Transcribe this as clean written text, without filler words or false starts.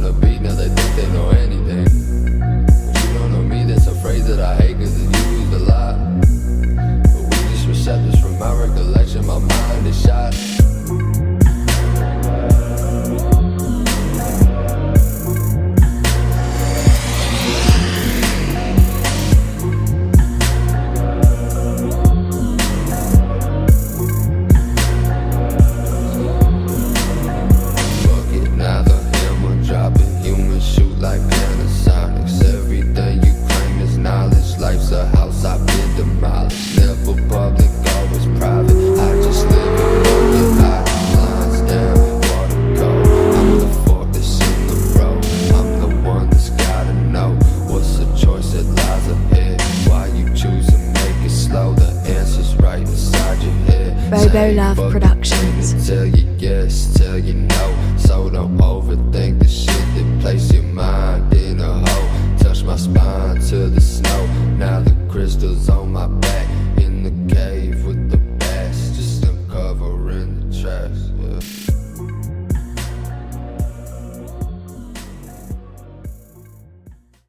wanna be, now they think they know anything. But you don't know me, that's a phrase that I hate, cause it's used a lot. But we just receptors from my recollection, my mind is shot. A house I've been demolished, never public, always private. I just live in broken eye, lines down, water cold. I'm the fork that's in the road. I'm the one that's gotta know what's the choice that lies ahead. Why you choose to make it slow? The answer's right inside your head. Bobolov Productions. Tell you yes, tell you no. So don't overthink the shit that place your mind in a hole. Touch my spine to the snow. Now the crystals on my back.